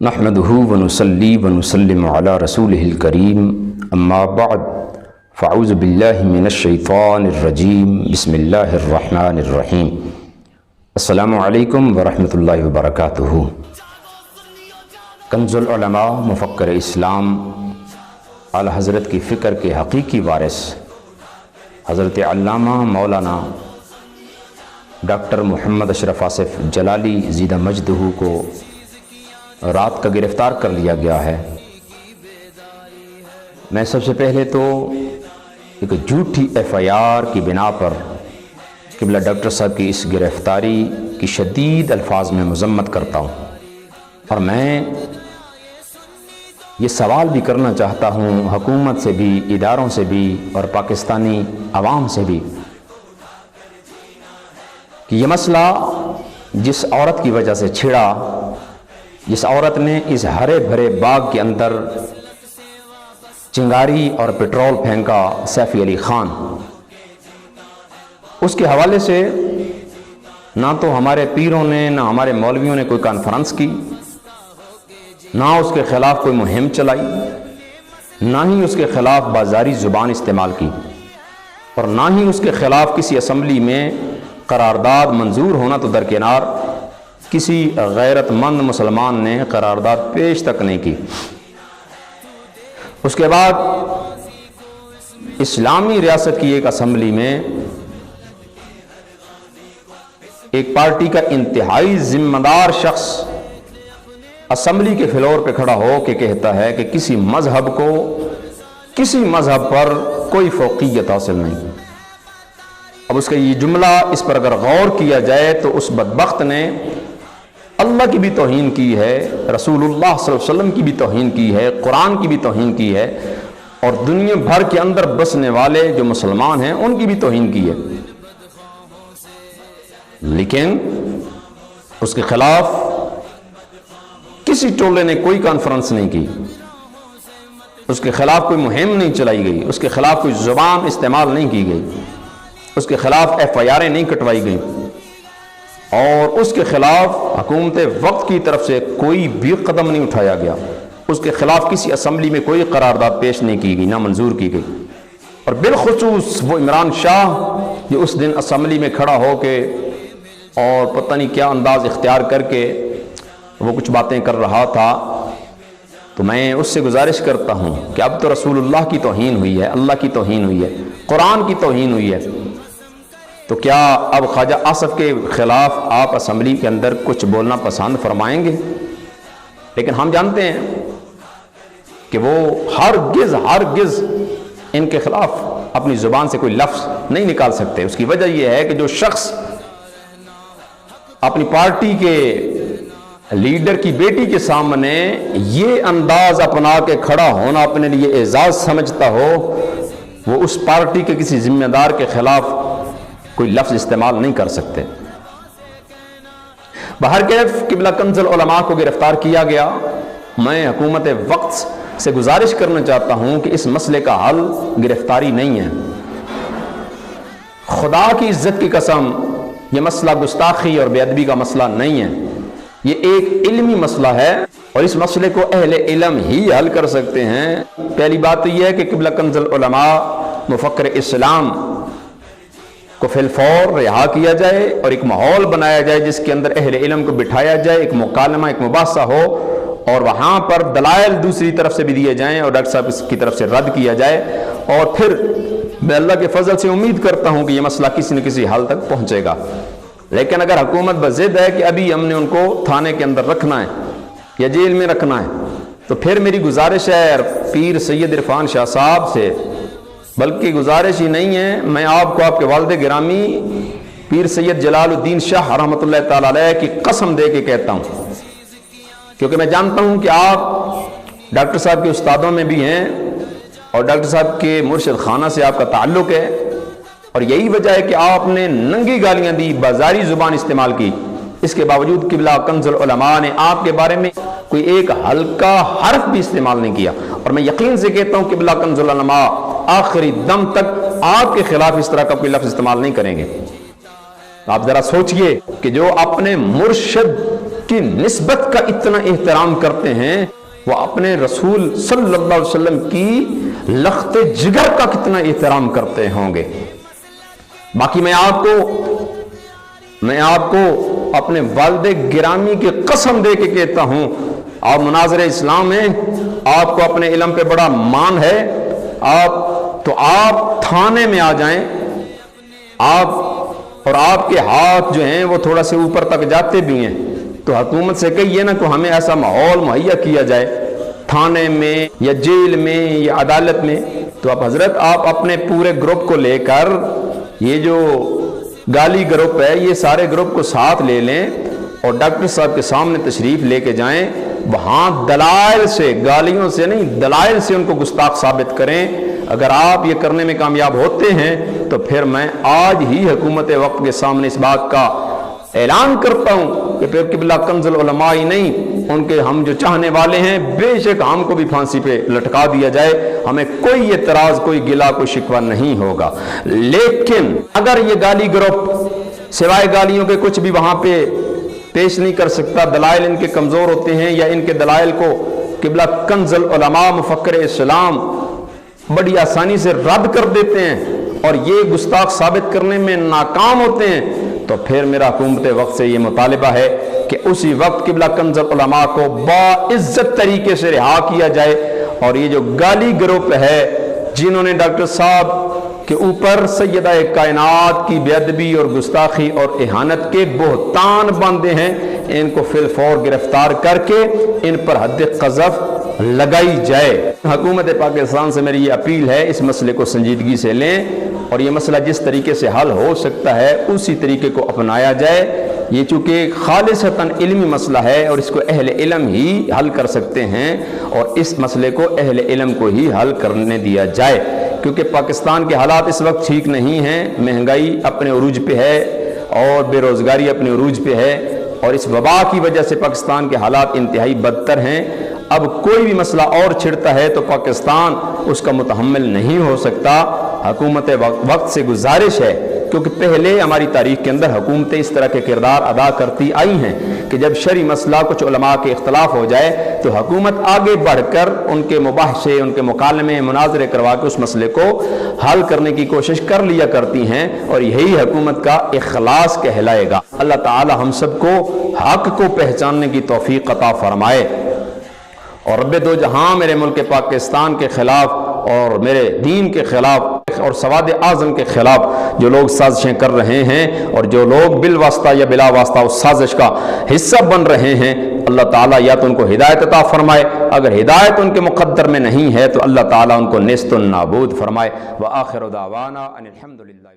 نحمده ونصلي ونسلم على رسوله الكريم اما بعد فاعوذ باللہ من الشیطان الرجیم بسم اللہ الرحمن الرحیم السلام علیکم ورحمۃ اللہ وبرکاتہ۔ کنز العلماء مفکر اسلام اعلی حضرت کی فکر کے حقیقی وارث حضرت علامہ مولانا ڈاکٹر محمد اشرف آصف جلالی زیدہ مجدہ کو رات کا گرفتار کر لیا گیا ہے۔ میں سب سے پہلے تو ایک جھوٹی FIR کی بنا پر قبلہ ڈاکٹر صاحب کی اس گرفتاری کی شدید الفاظ میں مذمت کرتا ہوں، اور میں یہ سوال بھی کرنا چاہتا ہوں حکومت سے بھی، اداروں سے بھی اور پاکستانی عوام سے بھی کہ یہ مسئلہ جس عورت کی وجہ سے چھڑا، جس عورت نے اس ہرے بھرے باغ کے اندر چنگاری اور پٹرول پھینکا، سیفی علی خان، اس کے حوالے سے نہ تو ہمارے پیروں نے نہ ہمارے مولویوں نے کوئی کانفرنس کی، نہ اس کے خلاف کوئی مہم چلائی، نہ ہی اس کے خلاف بازاری زبان استعمال کی، اور نہ ہی اس کے خلاف کسی اسمبلی میں قرارداد منظور ہونا تو درکنار کسی غیرت مند مسلمان نے قرارداد پیش تک نہیں کی۔ اس کے بعد اسلامی ریاست کی ایک اسمبلی میں ایک پارٹی کا انتہائی ذمہ دار شخص اسمبلی کے فلور پہ کھڑا ہو کے کہتا ہے کہ کسی مذہب کو، کسی مذہب پر کوئی فوقیت حاصل نہیں۔ اب اس کا یہ جملہ، اس پر اگر غور کیا جائے تو اس بدبخت نے اللہ کی بھی توہین کی ہے، رسول اللہ صلی اللہ علیہ وسلم کی بھی توہین کی ہے، قرآن کی بھی توہین کی ہے، اور دنیا بھر کے اندر بسنے والے جو مسلمان ہیں ان کی بھی توہین کی ہے، لیکن اس کے خلاف کسی ٹولے نے کوئی کانفرنس نہیں کی، اس کے خلاف کوئی مہم نہیں چلائی گئی، اس کے خلاف کوئی زبان استعمال نہیں کی گئی، اس کے خلاف FIR نہیں کٹوائی گئی، اور اس کے خلاف حکومت وقت کی طرف سے کوئی بھی قدم نہیں اٹھایا گیا، اس کے خلاف کسی اسمبلی میں کوئی قرارداد پیش نہیں کی گئی، نہ منظور کی گئی۔ اور بالخصوص وہ عمران شاہ جو اس دن اسمبلی میں کھڑا ہو کے اور پتہ نہیں کیا انداز اختیار کر کے وہ کچھ باتیں کر رہا تھا، تو میں اس سے گزارش کرتا ہوں کہ اب تو رسول اللہ کی توہین ہوئی ہے، اللہ کی توہین ہوئی ہے، قرآن کی توہین ہوئی ہے، تو کیا اب خواجہ آصف کے خلاف آپ اسمبلی کے اندر کچھ بولنا پسند فرمائیں گے؟ لیکن ہم جانتے ہیں کہ وہ ہرگز ان کے خلاف اپنی زبان سے کوئی لفظ نہیں نکال سکتے۔ اس کی وجہ یہ ہے کہ جو شخص اپنی پارٹی کے لیڈر کی بیٹی کے سامنے یہ انداز اپنا کے کھڑا ہونا اپنے لیے اعزاز سمجھتا ہو، وہ اس پارٹی کے کسی ذمہ دار کے خلاف کوئی لفظ استعمال نہیں کر سکتے۔ بہرکیف قبلہ کنز العلماء کو گرفتار کیا گیا۔ میں حکومت وقت سے گزارش کرنا چاہتا ہوں کہ اس مسئلے کا حل گرفتاری نہیں ہے۔ خدا کی عزت کی قسم، یہ مسئلہ گستاخی اور بے ادبی کا مسئلہ نہیں ہے، یہ ایک علمی مسئلہ ہے، اور اس مسئلے کو اہل علم ہی حل کر سکتے ہیں۔ پہلی بات تو یہ ہے کہ قبلہ کنز العلماء مفکر اسلام کو فی الفور رہا کیا جائے اور ایک ماحول بنایا جائے جس کے اندر اہل علم کو بٹھایا جائے، ایک مکالمہ، ایک مباحثہ ہو، اور وہاں پر دلائل دوسری طرف سے بھی دیے جائیں اور ڈاکٹر صاحب کی طرف سے رد کیا جائے، اور پھر میں اللہ کے فضل سے امید کرتا ہوں کہ یہ مسئلہ کسی نہ کسی حل تک پہنچے گا۔ لیکن اگر حکومت بضد ہے کہ ابھی ہم نے ان کو تھانے کے اندر رکھنا ہے یا جیل میں رکھنا ہے، تو پھر میری گزارش ہے پیر سید عرفان شاہ صاحب سے، بلکہ گزارش ہی نہیں ہے، میں آپ کو آپ کے والد گرامی پیر سید جلال الدین شاہ رحمۃ اللہ تعالی علیہ کی قسم دے کے کہتا ہوں، کیونکہ میں جانتا ہوں کہ آپ ڈاکٹر صاحب کے استادوں میں بھی ہیں اور ڈاکٹر صاحب کے مرشد خانہ سے آپ کا تعلق ہے، اور یہی وجہ ہے کہ آپ نے ننگی گالیاں دی، بازاری زبان استعمال کی، اس کے باوجود قبلہ کنز العلماء نے آپ کے بارے میں کوئی ایک ہلکا حرف بھی استعمال نہیں کیا، اور میں یقین سے کہتا ہوں قبلہ کنز العلماء آخری دم تک آپ کے خلاف اس طرح کا کوئی لفظ استعمال نہیں کریں گے۔ آپ ذرا سوچئے کہ جو اپنے مرشد کی نسبت کا اتنا احترام کرتے ہیں، وہ اپنے رسول صلی اللہ علیہ وسلم کی لخت جگر کا کتنا احترام کرتے ہوں گے۔ باقی میں آپ کو اپنے والد گرامی کی قسم دے کے کہتا ہوں، آپ مناظر اسلام میں آپ کو اپنے علم پہ بڑا مان ہے، آپ تھانے میں آ جائیں، آپ کے ہاتھ جو ہیں وہ تھوڑا سے اوپر تک جاتے بھی ہیں، تو حکومت سے کہیے نا کہ ہمیں ایسا ماحول مہیا کیا جائے تھانے میں یا جیل میں یا عدالت میں۔ تو حضرت آپ اپنے پورے گروپ کو لے کر، یہ جو گالی گروپ ہے یہ سارے گروپ کو ساتھ لے لیں اور ڈاکٹر صاحب کے سامنے تشریف لے کے جائیں، وہاں دلائل سے، گالیوں سے نہیں، دلائل سے ان کو گستاخ ثابت کریں۔ اگر آپ یہ کرنے میں کامیاب ہوتے ہیں تو پھر میں آج ہی حکومت وقت کے سامنے اس بات کا اعلان کرتا ہوں کہ پھر قبلہ کنز العلماء ہی نہیں، ان کے ہم جو چاہنے والے ہیں بے شک ہم کو بھی پھانسی پہ لٹکا دیا جائے، ہمیں کوئی اعتراض، کوئی گلہ، کوئی شکوہ نہیں ہوگا۔ لیکن اگر یہ گالی گروپ سوائے گالیوں کے کچھ بھی وہاں پہ پیش نہیں کر سکتا، دلائل ان کے کمزور ہوتے ہیں یا ان کے دلائل کو قبلہ کنز العلماء مفکر اسلام بڑی آسانی سے رد کر دیتے ہیں اور یہ گستاخ ثابت کرنے میں ناکام ہوتے ہیں، تو پھر میرا حکومت وقت سے یہ مطالبہ ہے کہ اسی وقت قبلہ کنز العلماء کو باعزت طریقے سے رہا کیا جائے، اور یہ جو گالی گروپ ہے جنہوں نے ڈاکٹر صاحب کے اوپر سیدہ کائنات کی بے ادبی اور گستاخی اور اہانت کے بہتان باندھے ہیں، ان کو فی الفور گرفتار کر کے ان پر حد قذف لگائی جائے۔ حکومت پاکستان سے میری یہ اپیل ہے، اس مسئلے کو سنجیدگی سے لیں اور یہ مسئلہ جس طریقے سے حل ہو سکتا ہے اسی طریقے کو اپنایا جائے۔ یہ چونکہ خالصتاً علمی مسئلہ ہے اور اس کو اہل علم ہی حل کر سکتے ہیں، اور اس مسئلے کو اہل علم کو ہی حل کرنے دیا جائے، کیونکہ پاکستان کے حالات اس وقت ٹھیک نہیں ہیں، مہنگائی اپنے عروج پہ ہے اور بے روزگاری اپنے عروج پہ ہے، اور اس وبا کی وجہ سے پاکستان کے حالات انتہائی بدتر ہیں۔ اب کوئی بھی مسئلہ اور چھڑتا ہے تو پاکستان اس کا متحمل نہیں ہو سکتا۔ حکومت وقت سے گزارش ہے، کیونکہ پہلے ہماری تاریخ کے اندر حکومتیں اس طرح کے کردار ادا کرتی آئی ہیں کہ جب شرعی مسئلہ کچھ علماء کے اختلاف ہو جائے تو حکومت آگے بڑھ کر ان کے مباحثے، ان کے مکالمے، مناظرے کروا کے اس مسئلے کو حل کرنے کی کوشش کر لیا کرتی ہیں، اور یہی حکومت کا اخلاص کہلائے گا۔ اللہ تعالی ہم سب کو حق کو پہچاننے کی توفیق عطا فرمائے، اور رب دو جہاں میرے ملک پاکستان کے خلاف اور میرے دین کے خلاف اور سواد اعظم کے خلاف جو لوگ سازشیں کر رہے ہیں اور جو لوگ بالواسطہ یا بلا واسطہ اس سازش کا حصہ بن رہے ہیں، اللہ تعالیٰ یا تو ان کو ہدایت عطا فرمائے، اگر ہدایت ان کے مقدر میں نہیں ہے تو اللہ تعالیٰ ان کو نیست و نابود فرمائے۔ وآخر دعوانا ان الحمد للہ۔